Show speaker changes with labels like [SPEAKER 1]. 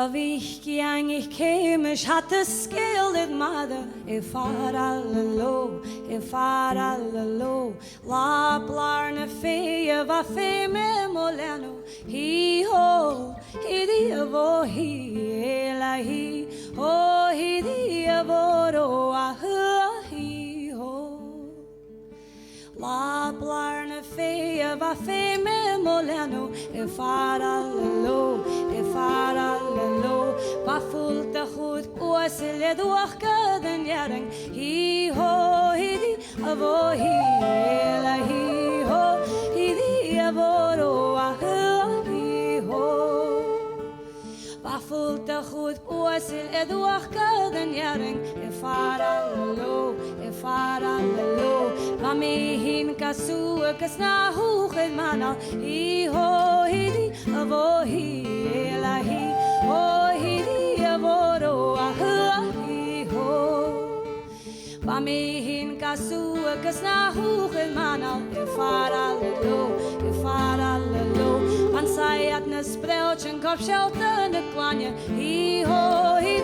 [SPEAKER 1] Of ich ging, ich käm, ich hatte skilled mother. If farallo, la blarne fea va feme moleno. He ho, he diavo, he la he, oh he diavo, ah he ho. La blarne fea va feme moleno. If farallo, va fullt goed oasele doorke den jaren. He ho, he di avo he la he ho, he di avo ah he ho. Va fullt goed oasele doorke den jaren. If farallo, va me hin kasu kasna hoog het mana. He ho, he di avo he la he. Oh, he di avoro ah he ho. Va me hin kasu kasna hoge mana. Farallo. Van sai at ne spreeltje kop shelter ne kwanje. He ho, he